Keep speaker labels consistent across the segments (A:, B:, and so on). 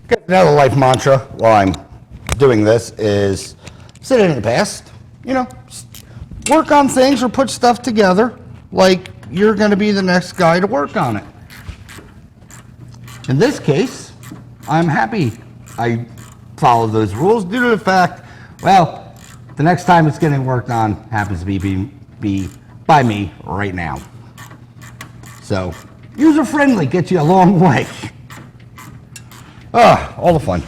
A: Another life mantra while I'm doing this is sit in the past, you know, work on things or put stuff together like you're going to be the next guy to work on it. In this case, I'm happy I followed those rules due to the fact, well, the next time it's getting worked on happens to be by me right now. So, user-friendly gets you a long way. All the fun.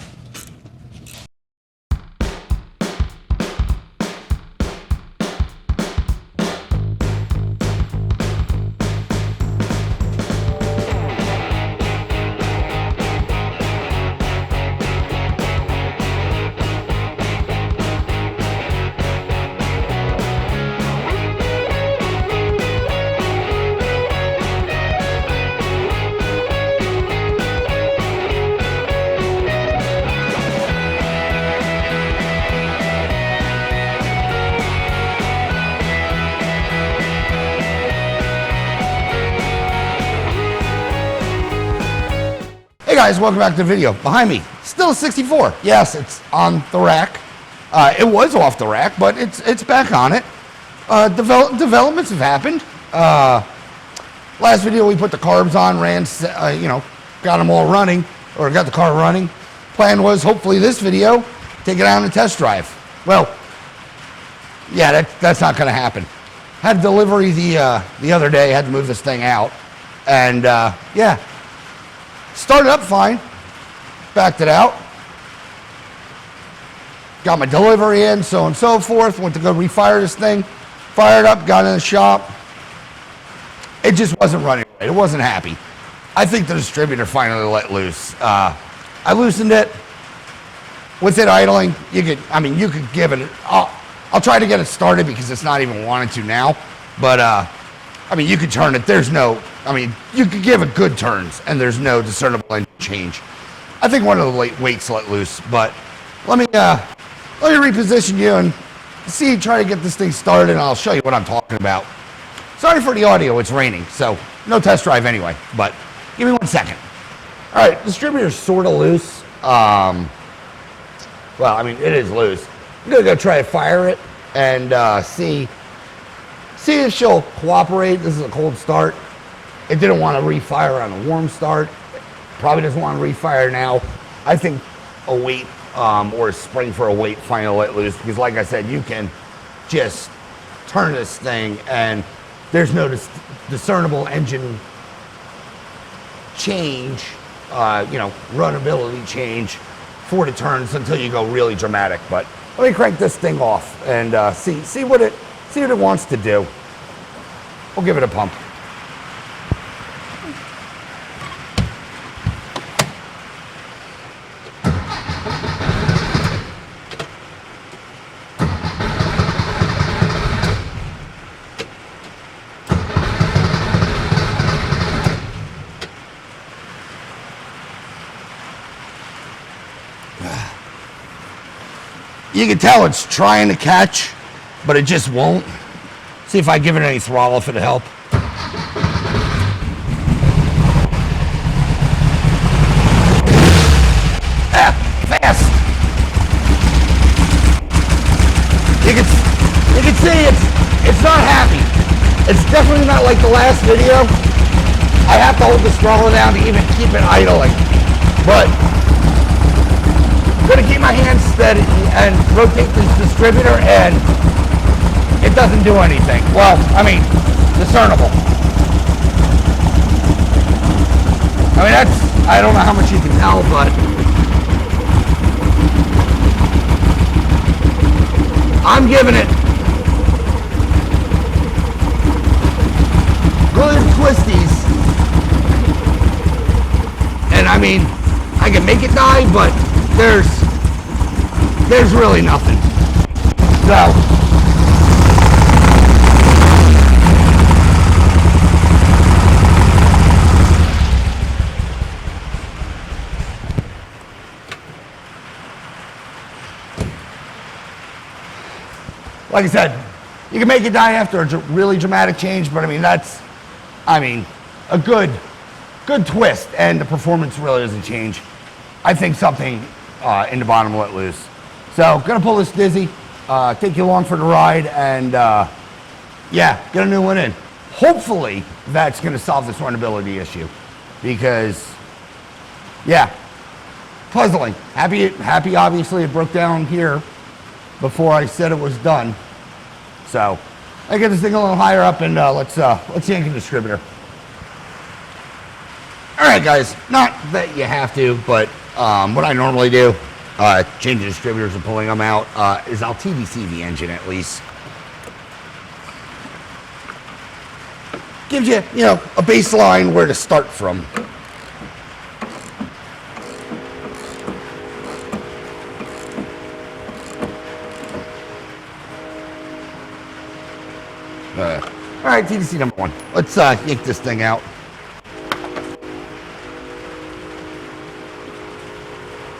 A: Hey guys, welcome back to the video. Behind me, still a 64. Yes, it's on the rack. It was off the rack, but it's back on it. Developments have happened. Last video we put the carbs on, ran, got them all running, or got the car running. Plan was hopefully this video, take it out on a test drive. Well, yeah, that's not gonna happen. Had delivery the other day, had to move this thing out, and yeah. Started up fine, backed it out, got my delivery in, so on and so forth, went to go refire this thing, fired up, got in the shop. It just wasn't running right, it wasn't happy. I think the distributor finally let loose. I loosened it, with it idling, you could give it, I'll try to get it started because it's not even wanting to now, but you could turn it, you could give it good turns, and there's no discernible engine change. I think one of the weights let loose, but let me reposition you and try to get this thing started, and I'll show you what I'm talking about. Sorry for the audio, it's raining, so no test drive anyway, but give me 1 second. All right, distributor's sort of loose. It is loose. I'm gonna go try to fire it and see if she'll cooperate. This is a cold start. It didn't want to refire on a warm start. Probably doesn't want to refire now. I think a weight or a spring for a weight finally let loose because, like I said, you can just turn this thing and there's no discernible engine change, runnability change for the turns until you go really dramatic. But let me crank this thing off and see what it wants to do. We'll give it a pump. You can tell it's trying to catch, but it just won't. See if I give it any throttle, if it'll help. Fast. You can see it's not happy. It's definitely not like the last video. I have to hold the throttle down to even keep it idling. But I'm gonna keep my hands steady and rotate this distributor, and it doesn't do anything. Well, discernible. I don't know how much you can tell, but I'm giving it good twisties. And I can make it die, but there's really nothing. So, like I said, you can make it die after a really dramatic change, but that's a good twist, and the performance really doesn't change. I think something in the bottom let loose. So gonna pull this Dizzy, take you along for the ride, and yeah, get a new one in. Hopefully that's gonna solve this runnability issue, because yeah, puzzling. Happy obviously it broke down here before I said it was done. So I get this thing a little higher up, and let's yank a distributor. All right, guys, not that you have to, but what I normally do, changing distributors and pulling them out, is I'll TVC the engine at least. Gives you, you know, a baseline where to start from. All right, TVC number one. Let's yank this thing out.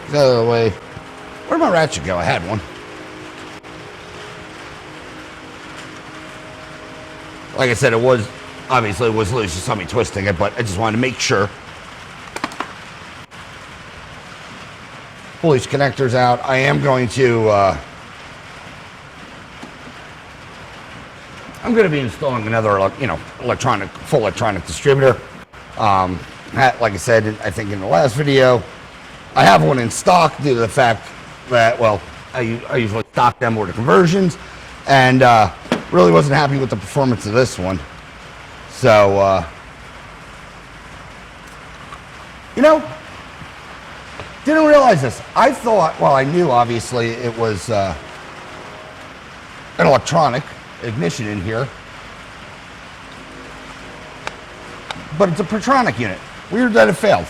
A: Get out of the way. Where'd my ratchet go? I had one. Like I said, it was obviously it was loose. You saw me twisting it, but I just wanted to make sure. Pull these connectors out. I am going to. I'm going to be installing another, you know, full electronic distributor. Like I said, I think in the last video, I have one in stock due to the fact that, well, I usually stock them or the conversions, and really wasn't happy with the performance of this one. So, you know, didn't realize this. I thought, well, I knew obviously it was an electronic ignition in here, but it's a Pertronic unit. Weird that it failed.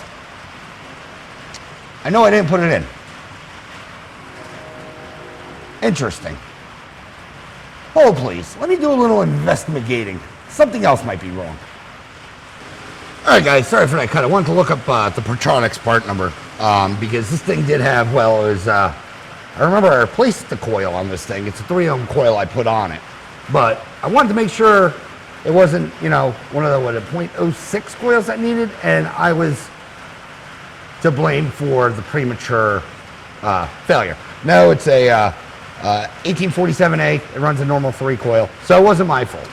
A: I know I didn't put it in. Interesting. Hold please, let me do a little investigating. Something else might be wrong. All right, guys, sorry for that cut. I wanted to look up the Pertronic's part number, because this thing did have, well, it was, I remember I replaced the coil on this thing. It's a 3-ohm coil I put on it. But I wanted to make sure it wasn't, you know, one of the, 0.06 coils that needed, and I was to blame for the premature failure. No, it's a 1847A. It runs a normal 3 coil, so it wasn't my fault.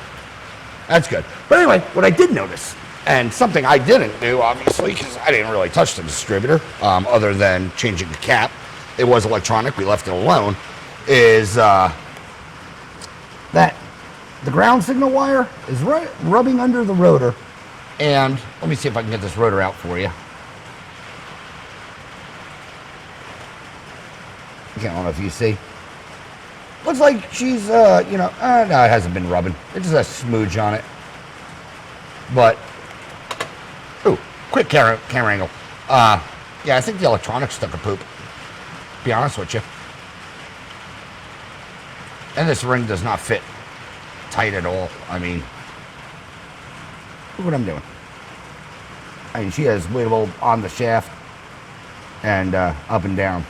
A: That's good. But anyway, what I did notice, and something I didn't do, obviously, because I didn't really touch the distributor, other than changing the cap. It was electronic. We left it alone. Is that the ground signal wire is rubbing under the rotor, and let me see if I can get this rotor out for you. I don't know if you see. Looks like she's, you know, no, it hasn't been rubbing. It just has smooch on it. But, ooh, quick camera angle. Yeah, I think the electronics took a poop, to be honest with you. And this ring does not fit tight at all. I mean, look what I'm doing. I mean, she has wiggable on the shaft and up and down.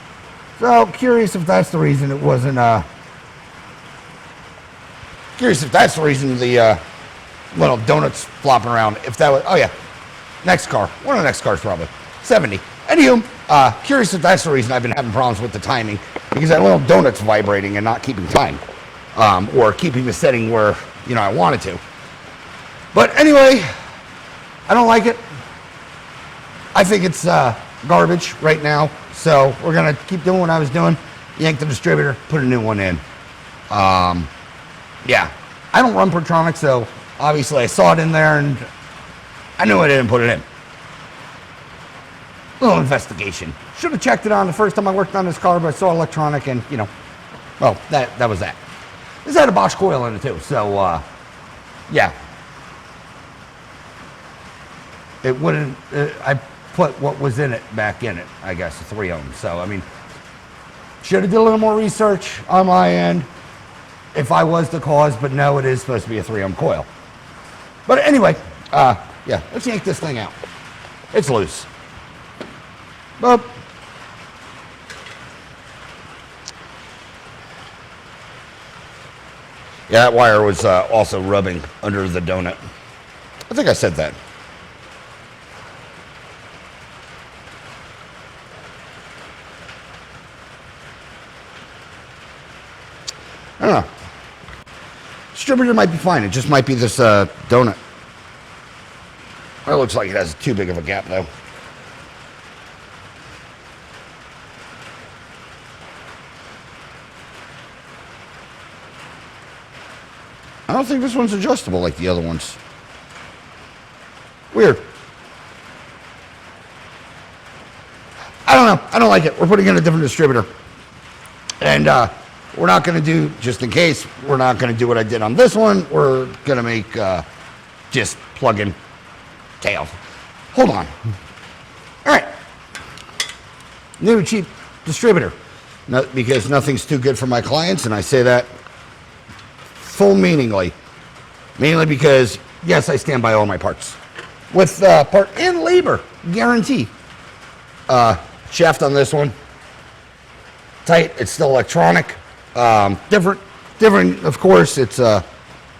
A: So, curious if that's the reason it wasn't, curious if that's the reason the little donuts flopping around. If that was, oh yeah, next car. One of the next cars probably. 70. Anywho, curious if that's the reason I've been having problems with the timing, because that little donut's vibrating and not keeping time. Or keeping the setting where, you know, I wanted to. But anyway, I don't like it. I think it's garbage right now. So we're going to keep doing what I was doing. Yank the distributor, put a new one in. Yeah, I don't run Pertronic, so obviously I saw it in there and I knew I didn't put it in. Little investigation. Should have checked it on the first time I worked on this car, but I saw electronic and, you know, well, that was that. This had a Bosch coil in it too, so, yeah. It wouldn't, I put what was in it back in it, I guess, a 3-ohm. So, I mean, should have did a little more research on my end if I was the cause, but no, it is supposed to be a 3-ohm coil. But anyway, yeah, let's yank this thing out. It's loose. Boop. Yeah, that wire was also rubbing under the donut. I think I said that. I don't know. Distributor might be fine. It just might be this donut. It looks like it has too big of a gap, though. I don't think this one's adjustable like the other ones. Weird. I don't know. I don't like it. We're putting in a different distributor. And we're not going to do, just in case, we're not going to do what I did on this one. We're going to make just plug-in tail. Hold on. All right. New cheap distributor. No, because nothing's too good for my clients, and I say that full meaningly. Mainly because, yes, I stand by all my parts. With part and labor guarantee. Shaft on this one. Tight. It's still electronic. Different, of course. It's,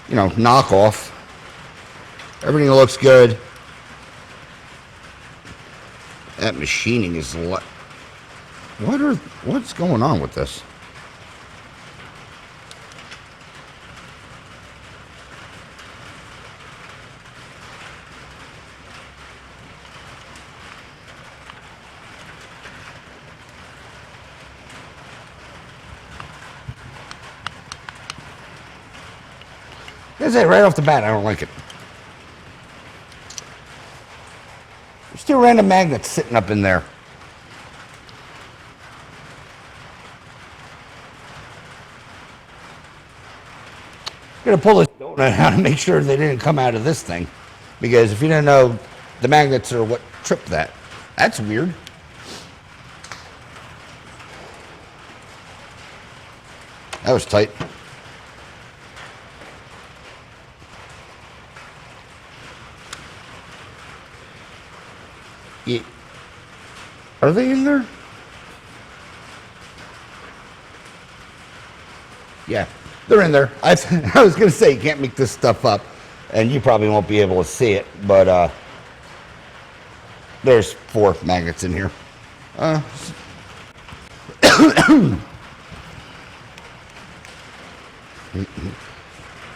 A: knockoff. Everything looks good. That machining is what's going on with this? I say right off the bat, I don't like it. There's two random magnets sitting up in there. I'm gonna pull this donut out and make sure they didn't come out of this thing, because if you didn't know, the magnets are what tripped that. That's weird. That was tight. Yeah. Are they in there? Yeah, they're in there. I was going to say, you can't make this stuff up, and you probably won't be able to see it, but there's 4 magnets in here.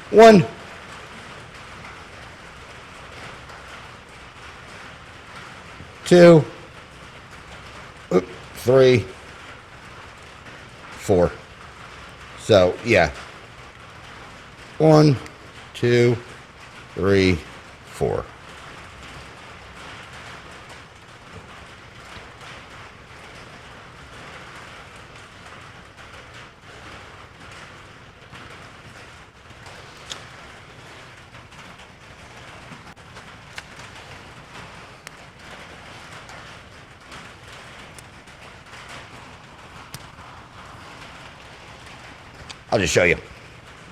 A: 1. 2, 3, 4. So, yeah. 1, 2, 3, 4. I'll just show you.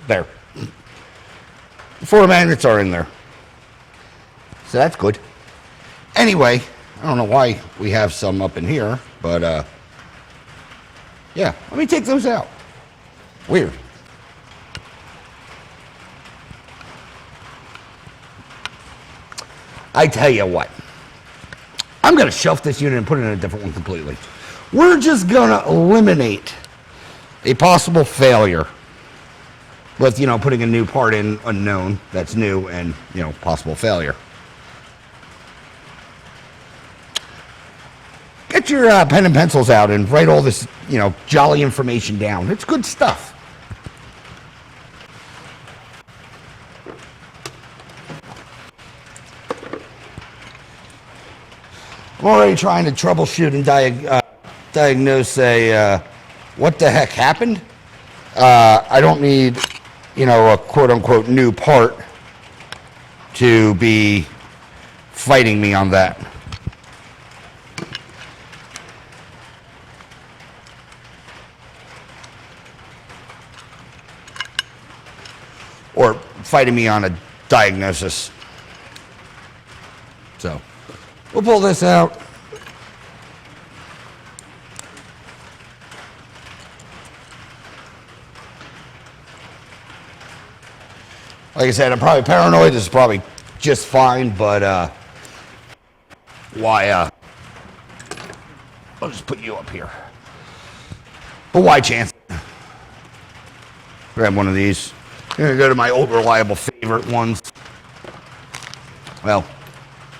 A: There. 4 magnets are in there. So that's good. Anyway, I don't know why we have some up in here, but yeah, let me take those out. Weird. I tell you what. I'm going to shelf this unit and put it in a different one completely. We're just going to eliminate a possible failure with, putting a new part in unknown that's new and, possible failure. Get your pen and pencils out and write all this, jolly information down. It's good stuff. I'm already trying to troubleshoot and diagnose what the heck happened. I don't need, a quote-unquote new part to be fighting me on that. Or fighting me on a diagnosis. So, we'll pull this out. Like I said, I'm probably paranoid. This is probably just fine, but why? I'll just put you up here. But why chance it? Grab one of these. I'm going to go to my old reliable favorite ones. Well,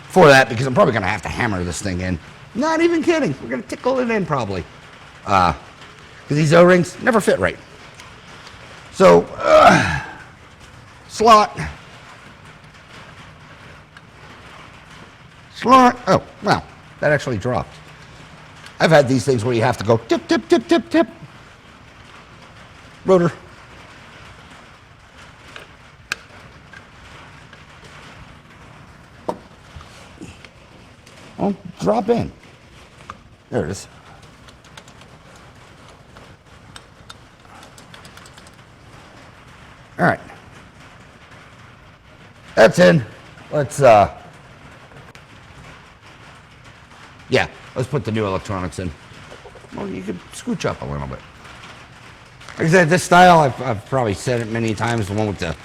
A: for that, because I'm probably going to have to hammer this thing in. Not even kidding. We're going to tickle it in probably. Because these O-rings never fit right. So, slot. Oh, wow. That actually dropped. I've had these things where you have to go tip, tip, tip, tip, tip. Rotor. Oh, drop in. There it is. All right. That's in. Let's, yeah, let's put the new electronics in. Well, you could scooch up a little bit. Like I said, this style, I've probably said it many times, the one with the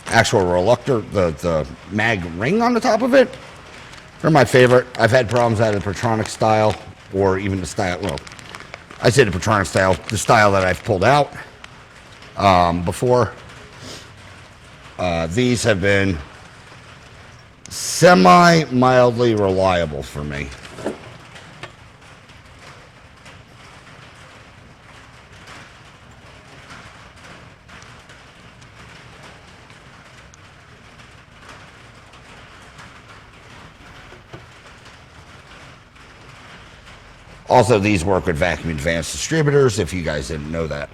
A: actual reluctor, the mag ring on the top of it. They're my favorite. I've had problems out of the Petronic style, or even the style, well, I say the Petronic style, the style that I've pulled out before. These have been semi-mildly reliable for me. Also, these work with vacuum advanced distributors, if you guys didn't know that.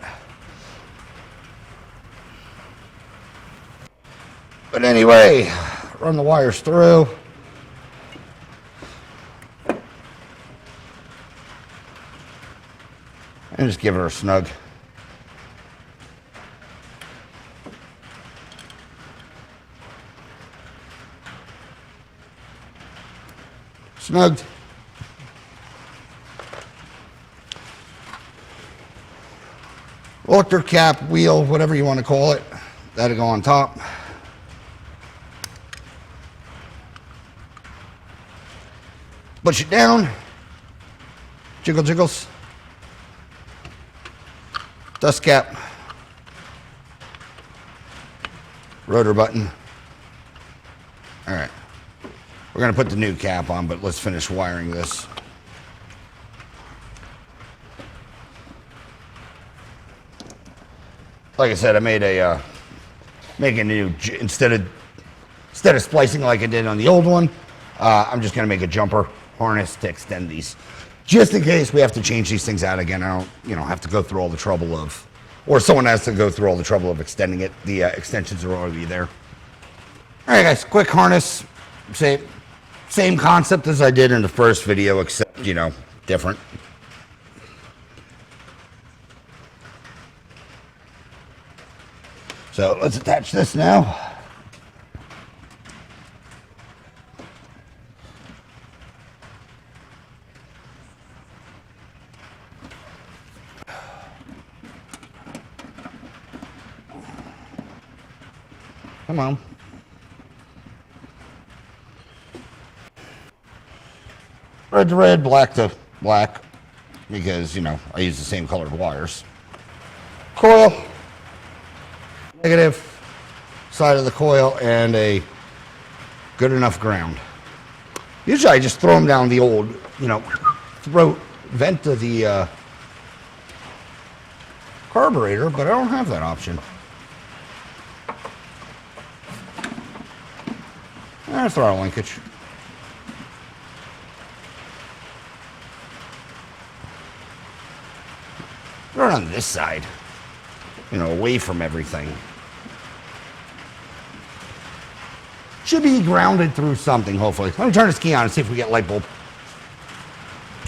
A: But anyway, run the wires through. And just give her a snug. Snugged. Reluctor cap, wheel, whatever you want to call it, that'll go on top. Push it down. Jiggle jiggles. Dust cap. Rotor button. All right. We're going to put the new cap on, but let's finish wiring this. Like I said, I made a new, instead of splicing like I did on the old one, I'm just going to make a jumper harness to extend these, just in case we have to change these things out again. I don't, have to go through all the trouble of, or someone has to go through all the trouble of extending it. The extensions are already there. All right, guys, quick harness. Same concept as I did in the first video, except different. So let's attach this now. Come on. Red to red, black to black, because, I use the same colored wires. Coil. Negative side of the coil and a good enough ground. Usually I just throw them down the old, throat vent of the carburetor, but I don't have that option. Throttle linkage. Throw it on this side, away from everything. Should be grounded through something, hopefully. Let me turn this key on and see if we get light bulb.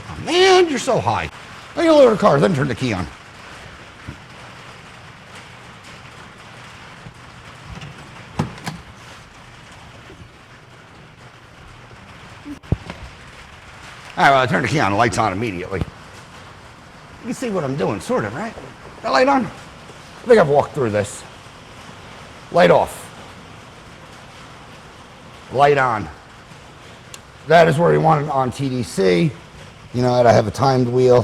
A: Oh, man, you're so high. Let me lower the car, then turn the key on. All right, well, I turned the key on, the light's on immediately. You can see what I'm doing, sort of, right? That light on? I think I've walked through this. Light off. Light on. That is where you want it on TDC. I have a timed wheel.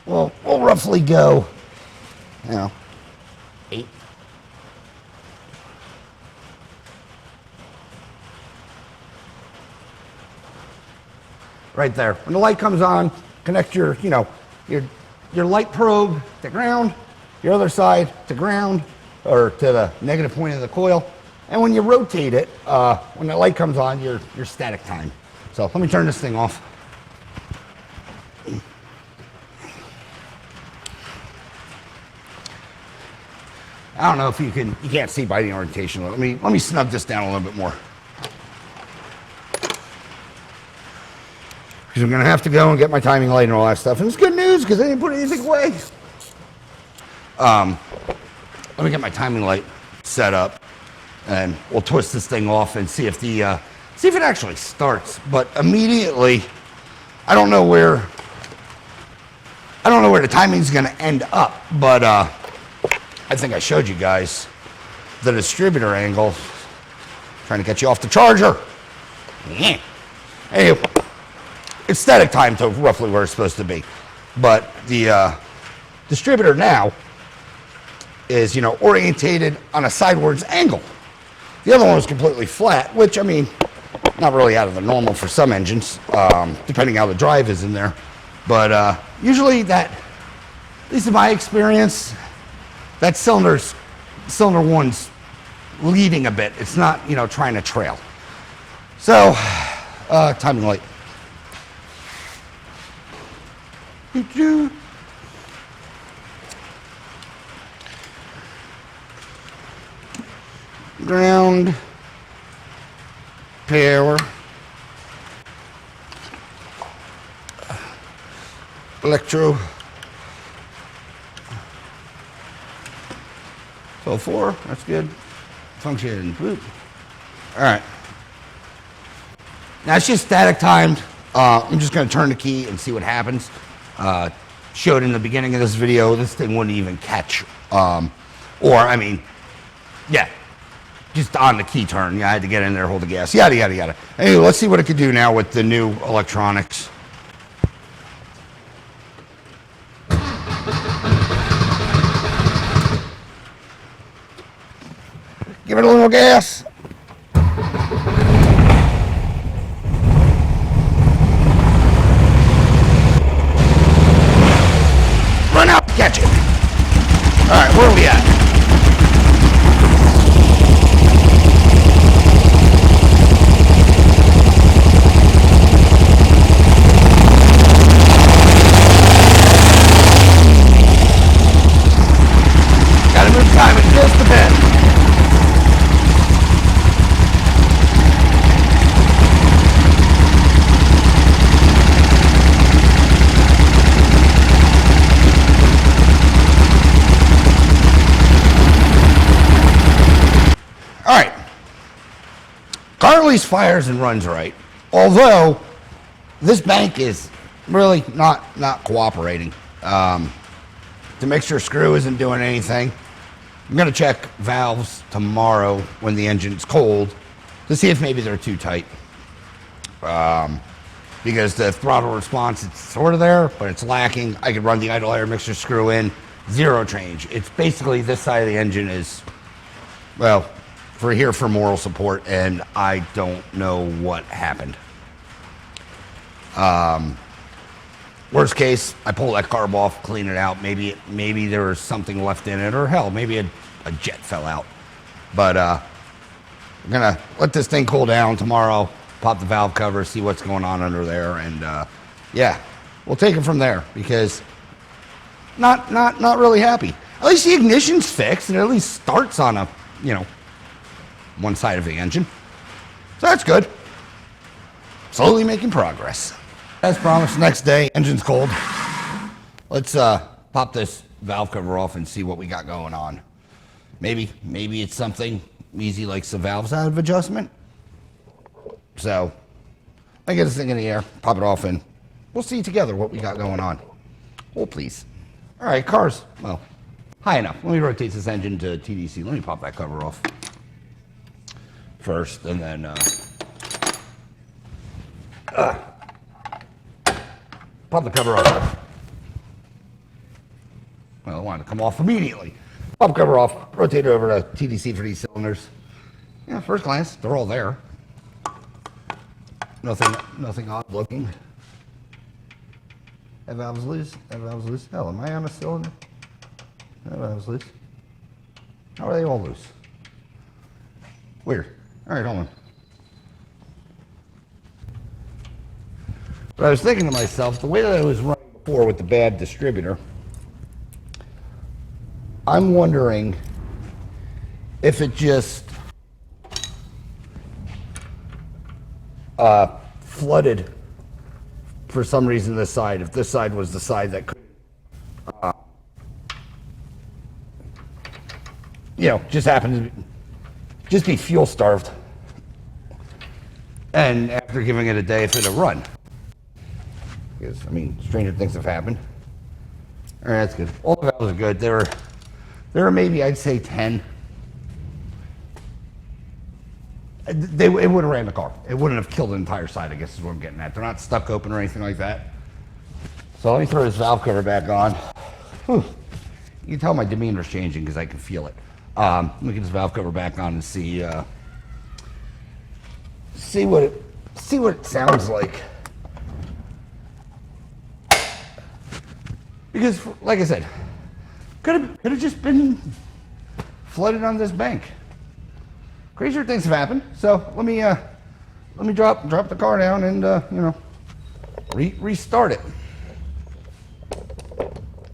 A: Well, we'll roughly go, 8. Right there. When the light comes on, connect your, your light probe to ground, your other side to ground, or to the negative point of the coil. And when you rotate it, when the light comes on, your static time. So let me turn this thing off. I don't know if you can't see by the orientation. Let me snug this down a little bit more. Because I'm going to have to go and get my timing light and all that stuff. And it's good news because I didn't put anything away. Let me get my timing light set up, and we'll twist this thing off and see if it actually starts. But immediately, I don't know where the timing's going to end up. But I think I showed you guys the distributor angle, trying to get you off the charger. Yeah. Anyway, it's static time to roughly where it's supposed to be. But the distributor now is, orientated on a sidewards angle. The other one was completely flat, which, I mean, not really out of the normal for some engines, depending how the drive is in there. But usually that, at least in my experience, that cylinder one's leading a bit. It's not, trying to trail. So, timing light. Ground, power, electro, so 4, that's good. Function, boop. All right. Now it's just static timed. I'm just going to turn the key and see what happens. Showed in the beginning of this video, this thing wouldn't even catch. Just on the key turn. Yeah, I had to get in there, hold the gas, yada, yada, yada. Anyway, let's see what it could do now with the new electronics. Give it a little gas. Run out, catch it. All right, where are we at? Gotta move timing just a bit. All right, car at least fires and runs right. Although this bank is really not cooperating. The mixture screw isn't doing anything. I'm gonna check valves tomorrow when the engine's cold to see if maybe they're too tight. Because the throttle response, it's sort of there, but it's lacking. I could run the idle air mixture screw in, zero change. It's basically this side of the engine is, well, for moral support, and I don't know what happened. Worst case, I pull that carb off, clean it out. Maybe there was something left in it, or hell, maybe a jet fell out. But I'm gonna let this thing cool down tomorrow, pop the valve cover, see what's going on under there, and yeah, we'll take it from there, because not really happy. At least the ignition's fixed, and it at least starts on a, one side of the engine. So that's good. Slowly making progress. As promised, next day, engine's cold. Let's pop this valve cover off and see what we got going on. Maybe it's something easy like some valves out of adjustment. So I get this thing in the air, pop it off, and we'll see together what we got going on. Oh, please. All right, car's, well, high enough. Let me rotate this engine to TDC. Let me pop that cover off first, and then pop the cover off. Well, I wanted to come off immediately. Pop cover off, rotate it over to TDC for these cylinders. Yeah, first glance, they're all there. Nothing odd looking. That valve's loose. That valve's loose. Hell, am I on a cylinder? That valve's loose. How are they all loose? Weird. All right, hold on. But I was thinking to myself, the way that I was running before with the bad distributor, I'm wondering if it just flooded for some reason this side. If this side was the side that could, just happened to just be fuel starved. And after giving it a day, if it had run. Because, stranger things have happened. All right, that's good. All the valves are good. There were maybe, I'd say, 10. It would have ran the car. It wouldn't have killed the entire side, I guess is what I'm getting at. They're not stuck open or anything like that. So let me throw this valve cover back on. Whew. You can tell my demeanor's changing because I can feel it. Let me get this valve cover back on and see what it sounds like. Because, like I said, could have just been flooded on this bank. Crazier things have happened. So let me drop the car down and restart it.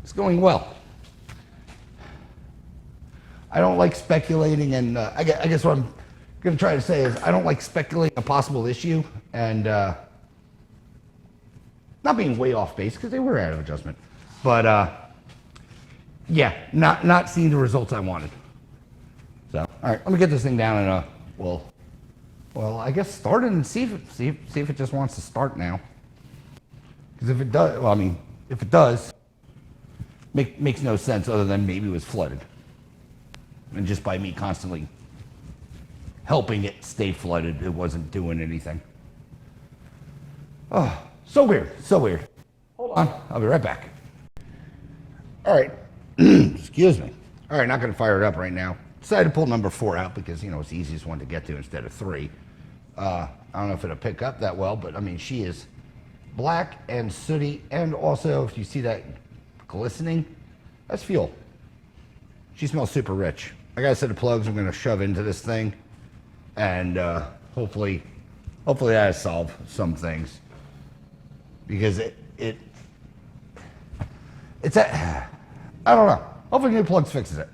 A: It's going well. I don't like speculating, and I guess what I'm going to try to say is I don't like speculating a possible issue and not being way off base because they were out of adjustment, but yeah, not seeing the results I wanted. So, all right, let me get this thing down and well, I guess start it and see if it just wants to start now. Because if it does, if it does, makes no sense other than maybe it was flooded. And just by me constantly helping it stay flooded, it wasn't doing anything. Oh, so weird, so weird. Hold on, I'll be right back. All right, excuse me. All right, not gonna fire it up right now. Decided to pull number 4 out because, it's the easiest one to get to instead of 3. I don't know if it'll pick up that well, but she is black and sooty, and also if you see that glistening, that's fuel. She smells super rich. I got a set of plugs I'm going to shove into this thing, and hopefully that solve some things, because it's I don't know. Hopefully new plugs fixes it.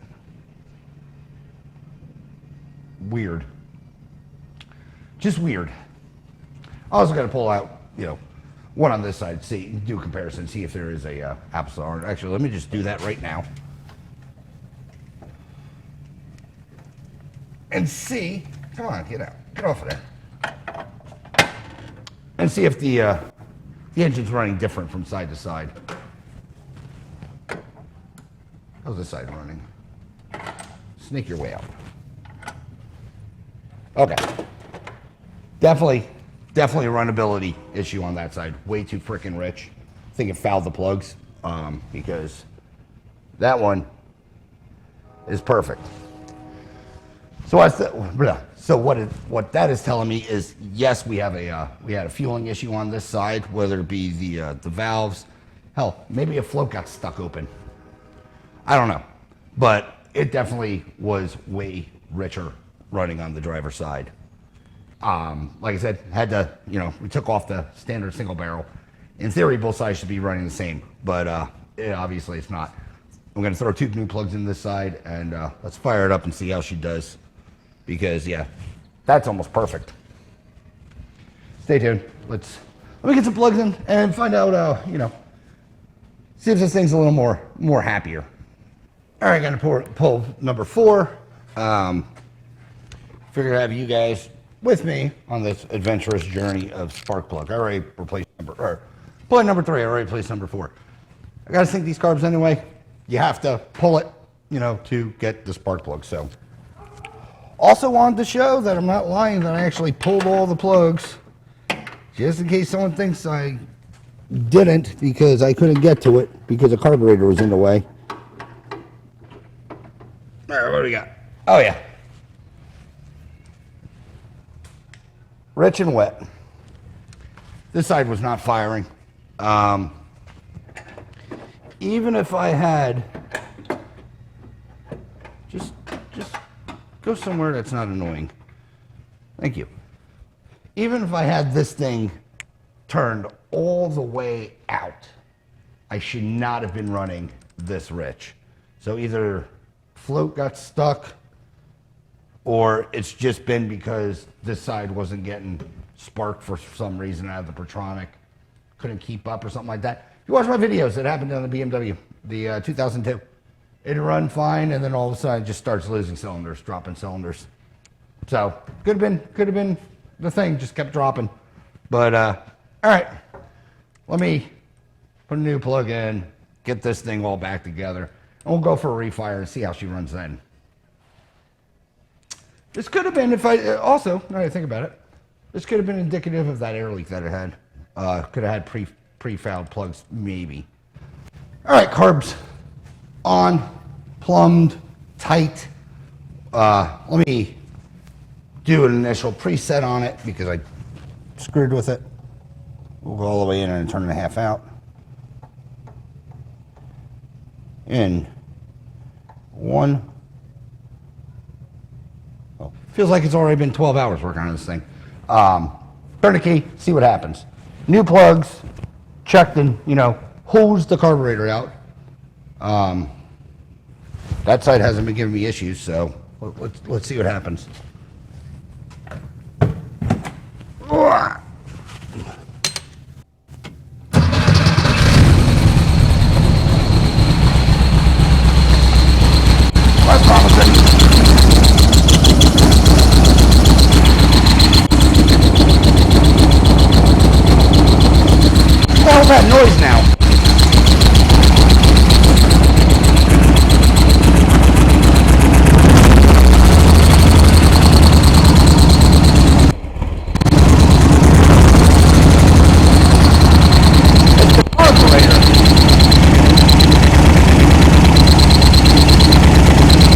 A: Weird. Just weird. I also got to pull out, one on this side, do a comparison, see if there is a apples to orange. Actually, let me just do that right now. And see, come on, get out, get off of there. And see if the engine's running different from side to side. How's this side running? Sneak your way out. Okay. Definitely a runnability issue on that side. Way too freaking rich. I think it fouled the plugs because that one is perfect. So what that is telling me is, yes, we had a fueling issue on this side, whether it be the valves, hell, maybe a float got stuck open. I don't know, but it definitely was way richer running on the driver's side. Like I said, we took off the standard single barrel. In theory, both sides should be running the same, but obviously it's not. I'm going to throw 2 new plugs in this side, and let's fire it up and see how she does. Because, yeah, that's almost perfect. Stay tuned. Let me get some plugs in and find out, see if this thing's a little more happier. All right, going to pull number 4. Figured I'd have you guys with me on this adventurous journey of spark plug. I already replaced plug number 3. I already replaced number 4. I got to sync these carbs anyway. You have to pull it, to get the spark plug. So, also wanted to show that I'm not lying, that I actually pulled all the plugs, just in case someone thinks I didn't because I couldn't get to it because the carburetor was in the way. All right, what do we got? Oh, yeah. Rich and wet. This side was not firing. Even if I had, just go somewhere that's not annoying. Thank you. Even if I had this thing turned all the way out, I should not have been running this rich. So either float got stuck, or it's just been because this side wasn't getting sparked for some reason out of the Pertronic. Couldn't keep up or something like that. If you watch my videos, it happened on the BMW, the 2002. It'd run fine, and then all of a sudden it just starts losing cylinders, dropping cylinders. So could have been the thing, just kept dropping. But all right, let me put a new plug in, get this thing all back together, and we'll go for a refire and see how she runs then. This could have been, if I, also, now that I think about it, this could have been indicative of that air leak that it had. Could have had pre-fouled plugs, maybe. All right, carbs on, plumbed, tight. Let me do an initial preset on it because I screwed with it. We'll go all the way in and turn and a half out. In one. Oh, feels like it's already been 12 hours working on this thing. Turn the key, see what happens. New plugs, checked and, hosed the carburetor out. That side hasn't been giving me issues, so let's see what happens. That's promising. What the hell's that noise now?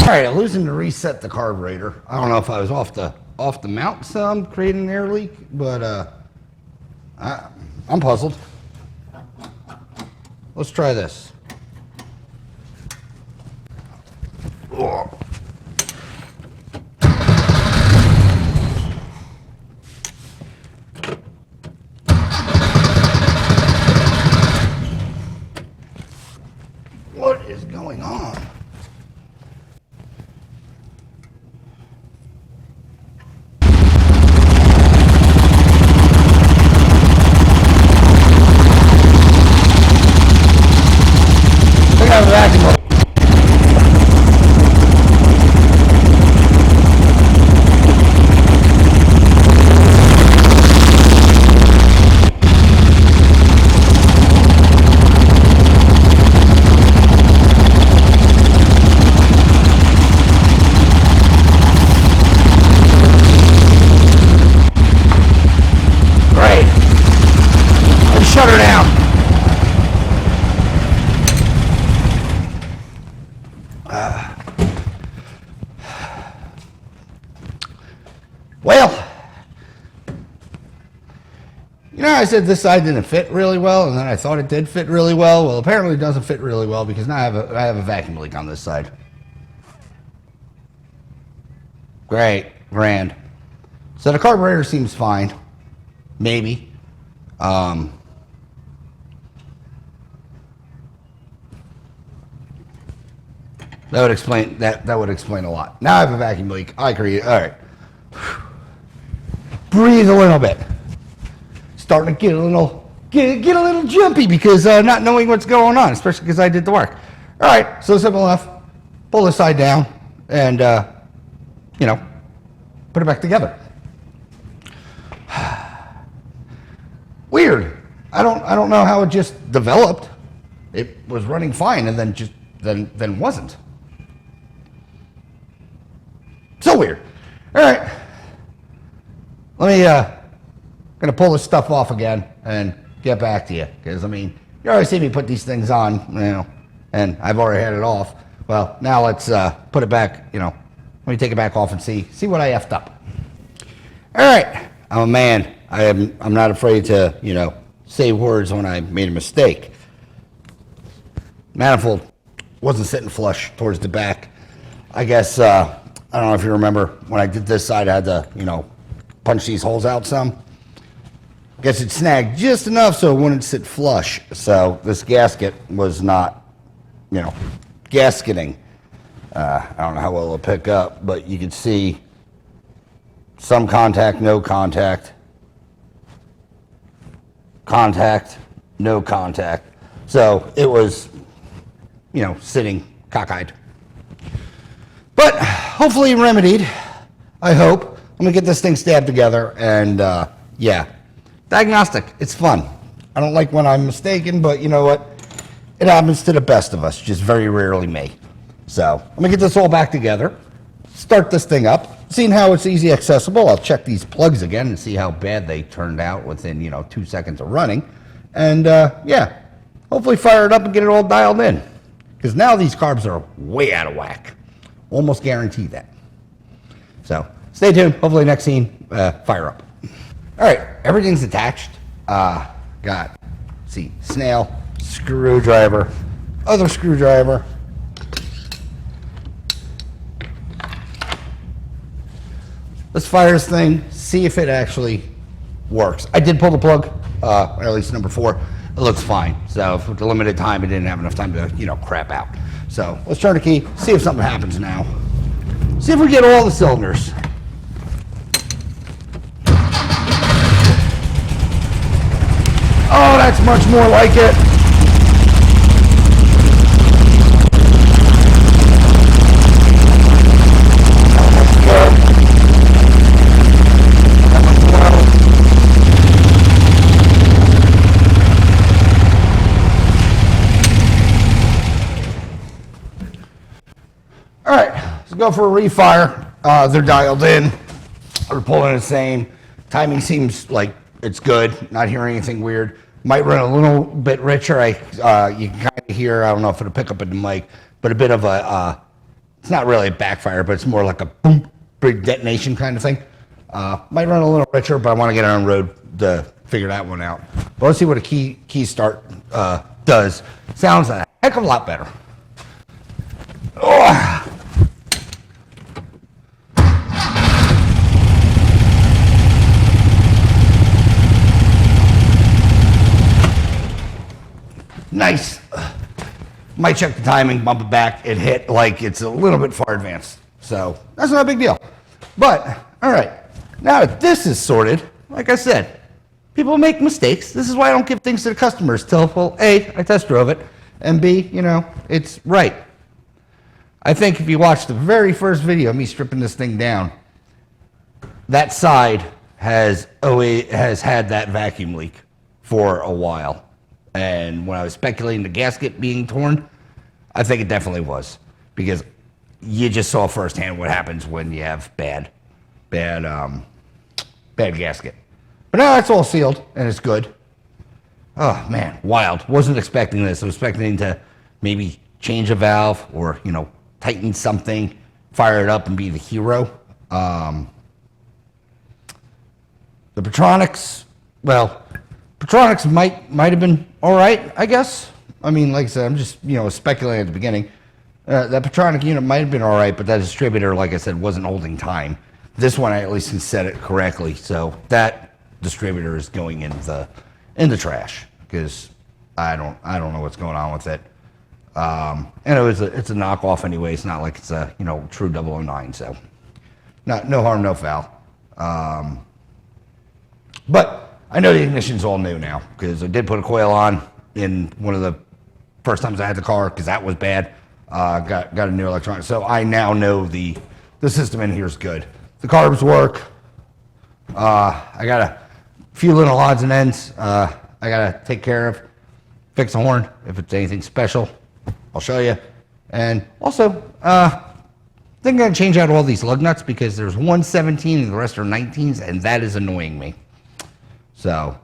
A: All right, losing to reset the carburetor. I don't know if I was off the mount some, creating an air leak, but I'm puzzled. Let's try this. Oh. What is going on? Shut her down. Well, I said this side didn't fit really well, and then I thought it did fit really well. Well, apparently it doesn't fit really well because now I have a vacuum leak on this side. Great, grand. So the carburetor seems fine, maybe. That would explain that would explain a lot. Now I have a vacuum leak. I agree. All right. Breathe a little bit. Starting to get a little jumpy because not knowing what's going on, especially because I did the work. All right, so simple enough. Pull this side down and put it back together. Weird. I don't know how it just developed. It was running fine and then wasn't. So weird. All right. Let me gonna pull this stuff off again and get back to you because you always see me put these things on, and I've already had it off. well, now let's put it back, let me take it back off and see what I effed up. All right, I'm a man. I'm not afraid to, say words when I made a mistake. Manifold wasn't sitting flush towards the back. I guess, I don't know if you remember, when I did this side, I had to, punch these holes out some. I guess it snagged just enough so it wouldn't sit flush. So this gasket was not, gasketing. I don't know how well it'll pick up, but you can see some contact, no contact, contact, no contact. So it was, sitting cockeyed. But hopefully remedied, I hope. I'm going to get this thing stabbed together and, yeah. Diagnostic, it's fun. I don't like when I'm mistaken, but you know what? It happens to the best of us, just very rarely me. So I'm gonna get this all back together, start this thing up, seeing how it's easy accessible. I'll check these plugs again and see how bad they turned out within, 2 seconds of running. And yeah, hopefully fire it up and get it all dialed in. Because now these carbs are way out of whack. Almost guarantee that. So stay tuned, hopefully next scene, fire up. All right, everything's attached. Got, see, snail, screwdriver, other screwdriver. Let's fire this thing, see if it actually works. I did pull the plug, or at least number 4. It looks fine. So with the limited time, it didn't have enough time to, crap out. So let's turn the key, see if something happens now. See if we get all the cylinders. Oh, that's much more like it. All right, let's go for a refire. They're dialed in. We're pulling the same. Timing seems like it's good. Not hearing anything weird. Might run a little bit richer. You can kind of hear, I don't know if it'll pick up in the mic, but a bit of a, it's not really a backfire, but it's more like a boom, big detonation kind of thing. Might run a little richer, but I want to get on road to figure that one out. But let's see what a key start does. Sounds a heck of a lot better. Oh. Nice. Might check the timing, bump it back. It hit like it's a little bit far advanced. So that's not a big deal. But, all right. Now that this is sorted, like I said, people make mistakes. This is why I don't give things to the customers till, well, A, I test drove it, and B, it's right. I think if you watch the very first video of me stripping this thing down, that side has had that vacuum leak for a while. And when I was speculating the gasket being torn, I think it definitely was, because you just saw firsthand what happens when you have bad gasket. But now it's all sealed and it's good. Oh man, wild. Wasn't expecting this. I was expecting to maybe change a valve or, tighten something, fire it up and be the hero. The Petronics, well, Petronics might have been all right, I guess. I mean, like I said, I'm just, speculating at the beginning. That Petronic unit might have been all right, but that distributor, like I said, wasn't holding time. This one, I at least can set it correctly. So that distributor is going in the trash because I don't know what's going on with it. And it's a knockoff anyway. It's not like it's a true 009. So no harm, no foul. But I know the ignition's all new now because I did put a coil on in one of the first times I had the car because that was bad. Got a new electronic. So I now know the system in here is good. The carbs work. I got a few little odds and ends I got to take care of. Fix the horn if it's anything special. I'll show you. And also, I think I'm going to change out all these lug nuts because there's one 17 and the rest are 19s, and that is annoying me. So,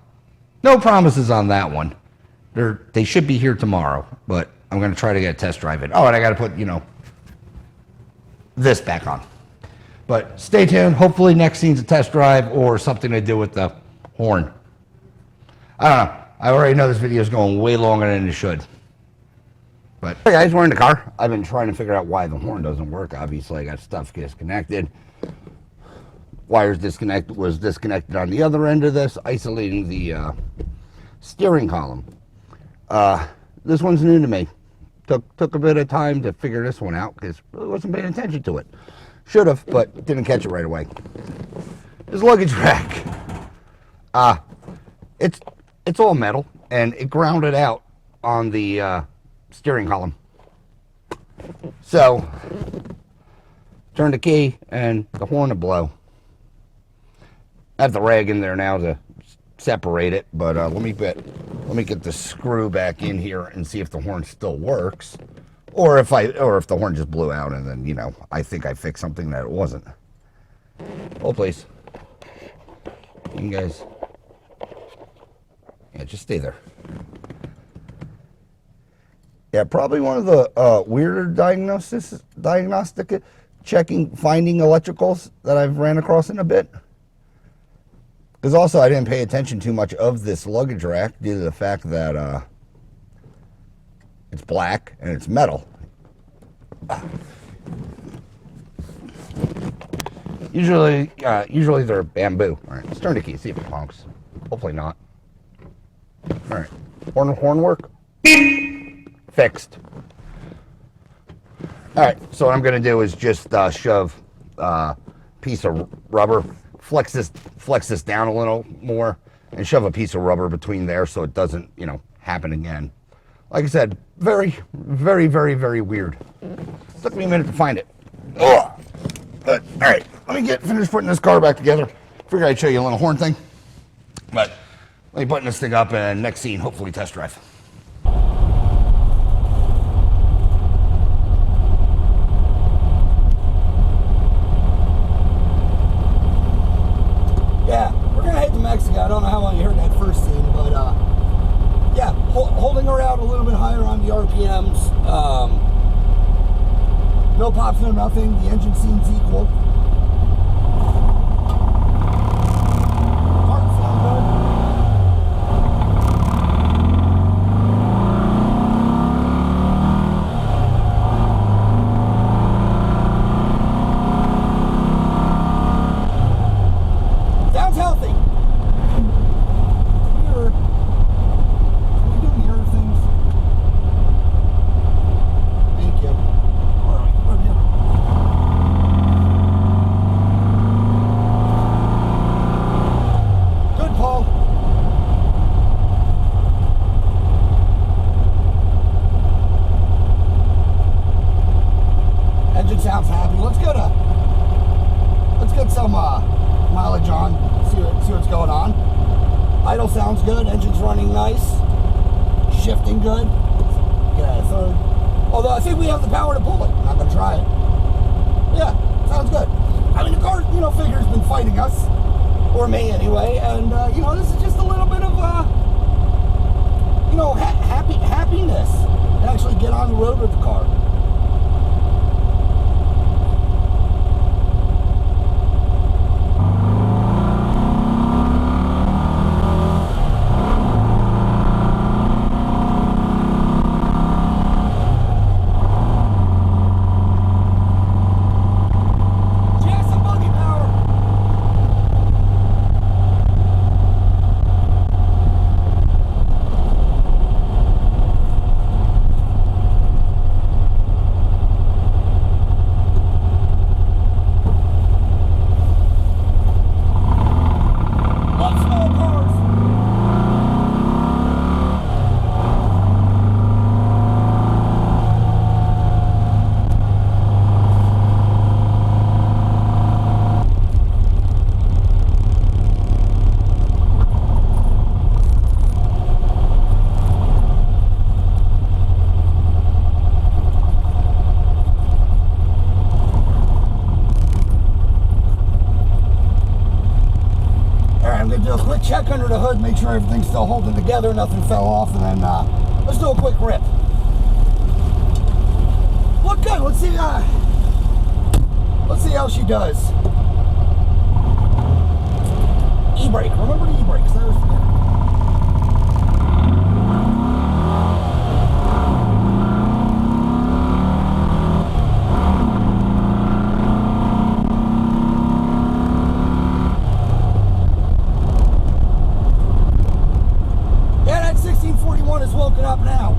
A: no promises on that one. They should be here tomorrow, but I'm going to try to get a test drive in. Oh, and I got to put, this back on. But stay tuned. Hopefully next scene's a test drive or something to do with the horn. I don't know. I already know this video is going way longer than it should. But hey guys, we're in the car. I've been trying to figure out why the horn doesn't work. Obviously, I got stuff disconnected. Wires was disconnected on the other end of this, isolating the steering column. This one's new to me. Took a bit of time to figure this one out because I really wasn't paying attention to it. Should have, but didn't catch it right away. This luggage rack. It's all metal, and it grounded out on the steering column. So, turn the key, and the horn will blow. I have the rag in there now to separate it, but let me get the screw back in here and see if the horn still works, or if the horn just blew out, and then, you know, I think I fixed something that it wasn't. Hold please. You guys, yeah, just stay there. Yeah, probably one of the weirder diagnostic finding electricals that I've ran across in a bit. Because also I didn't pay attention too much of this luggage rack due to the fact that it's black and it's metal. Usually they're bamboo. All right, let's turn the key, see if it honks. Hopefully not. All right, horn work. Fixed. All right, so what I'm gonna do is just shove a piece of rubber, flex this down a little more, and shove a piece of rubber between there so it doesn't, you know, happen again. Like I said, very, very, very, very weird. Took me a minute to find it. Ugh. But all right, let me finish putting this car back together. Figured I'd show you a little horn thing. But let me button this thing up, and next scene, hopefully test drive. Yeah, we're gonna head to Mexico. I don't know how long you heard that first scene, but yeah, holding her out a little bit higher on the RPMs. No pops, no nothing. The engine seems equal. Parts sound good. Sounds healthy. Mirror. Can we do mirror things? Thank you. Good, Paul. Engine sounds happy. Let's get some mileage on. See what's going on. Idle sounds good. Engine's running nice. Shifting good. Get out of third. Although I think we have the power to pull it. Not gonna try it. Yeah, sounds good. I mean, the car, you know, figure's been fighting us, or me anyway, and you know, this is just a little bit of you know, happiness to actually get on the road with the car. Check under the hood, make sure everything's still holding together, nothing fell off, and then let's do a quick rip. Look good. Let's see. Let's see how she does. E-brake. Remember the e-brakes. I always forget. Yeah, that 1641 is woken up now.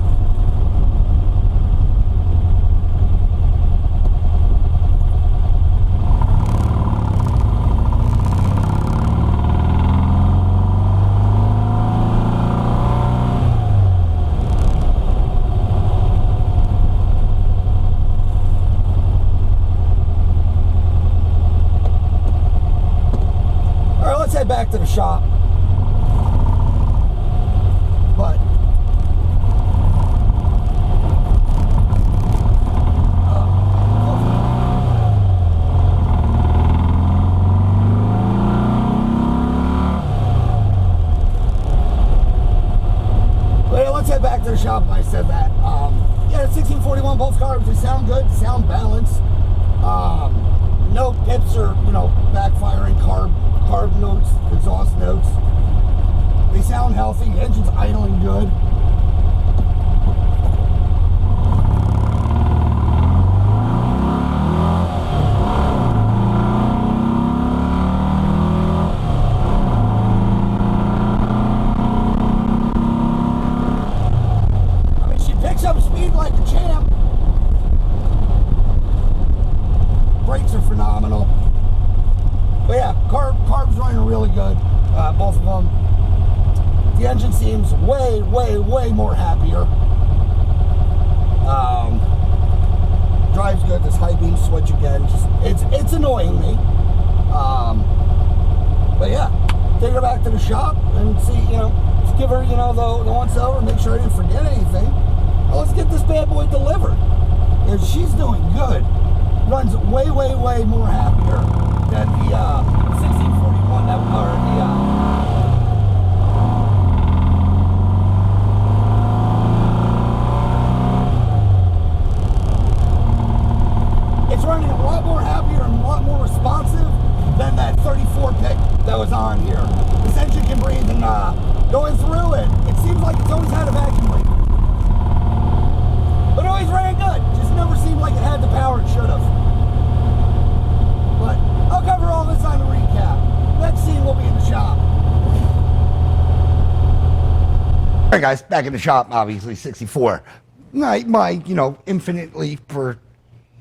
A: Back to the shop, but let's head back to the shop. I said that. Yeah, the 1641, both carbs, they sound good, sound balanced. No pips or backfiring carb notes, exhaust notes. They sound healthy. The engine's idling good. I mean, she picks up speed like a champ. Brakes are phenomenal. But yeah, carb's running really good, both of them. The engine seems way more happier. Drives good. This high beam switch again, it's annoying me. But yeah, take her back to the shop and see, just give her, the once over, make sure I didn't forget anything. Well, let's get this bad boy delivered. And she's doing good. Runs way more happier than the 1641 that or it's running a lot more happier and a lot more responsive than that 34 pick that was on here. This engine can breathe, and going through it, it seems like it's always had a vacuum leak. But it always ran good. Just never seemed like it had the power it should have. But I'll cover all this on the recap. Next scene will be in the shop. All right, guys, back in the shop, obviously, 64. My infinitely, for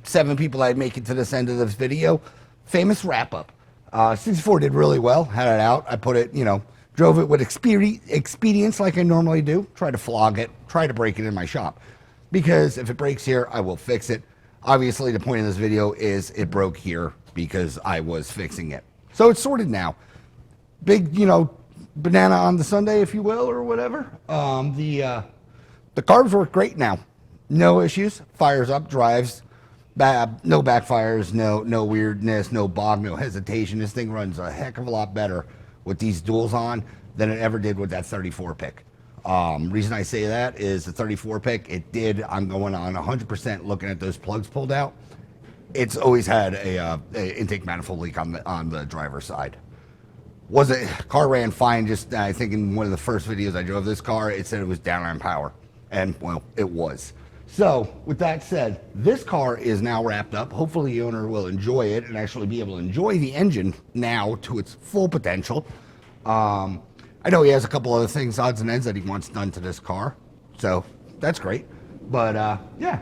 A: 7 people I'd make it to this end of this video, famous wrap-up. 64 did really well, had it out. I put it, drove it with expedience like I normally do. Try to flog it, try to break it in my shop. Because if it breaks here, I will fix it. Obviously, the point of this video is it broke here because I was fixing it. So it's sorted now. Big, banana on the Sunday, if you will, or whatever. The carbs work great now. No issues. Fires up, drives. No backfires, no weirdness, no bog, no hesitation. This thing runs a heck of a lot better with these duals on than it ever did with that 34 pick. Reason I say that is the 34 pick, I'm going on 100% looking at those plugs pulled out. It's always had a intake manifold leak on the driver's side. Car ran fine, just I think in one of the first videos I drove this car, it said it was down on power. And well, it was. So with that said, this car is now wrapped up. Hopefully the owner will enjoy it and actually be able to enjoy the engine now to its full potential. I know he has a couple other things, odds and ends, that he wants done to this car. So that's great. But yeah,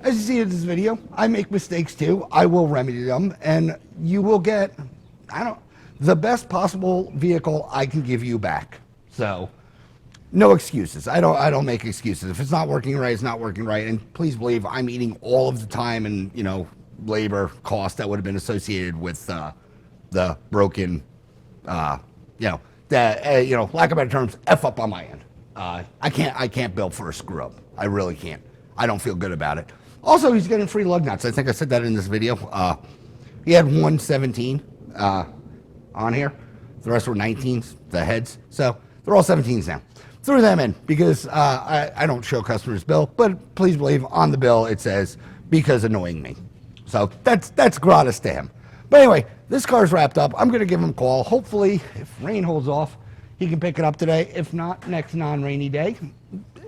A: as you see in this video, I make mistakes too. I will remedy them, and you will get, the best possible vehicle I can give you back. So no excuses. I don't make excuses. If it's not working right, it's not working right. And please believe I'm eating all of the time and labor cost that would have been associated with the broken, lack of better terms, F up on my end. I can't build for a screw up. I really can't. I don't feel good about it. Also, he's getting free lug nuts. I think I said that in this video. He had 117 on here. The rest were 19s, the heads. So they're all 17s now. Threw them in because I don't show customers bill, but please believe on the bill it says because annoying me. So that's gratis to him. But anyway, this car's wrapped up. I'm going to give him a call. Hopefully, if rain holds off, he can pick it up today. If not, next non-rainy day,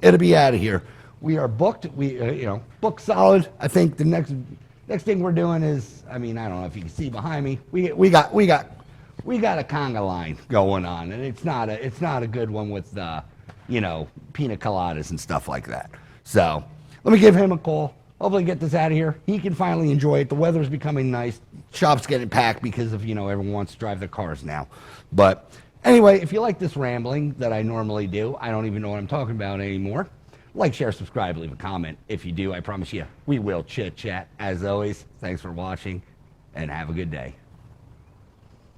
A: it'll be out of here. We are booked. We, booked solid. I think the next thing we're doing is, I don't know if you can see behind me. We got a conga line going on, and it's not a good one with pina coladas and stuff like that. So let me give him a call. Hopefully get this out of here. He can finally enjoy it. The weather's becoming nice. Shop's getting packed because of, everyone wants to drive their cars now. But anyway, if you like this rambling that I normally do, I don't even know what I'm talking about anymore. Like, share, subscribe, leave a comment. If you do, I promise you, we will chit chat. As always, thanks for watching and have a good day.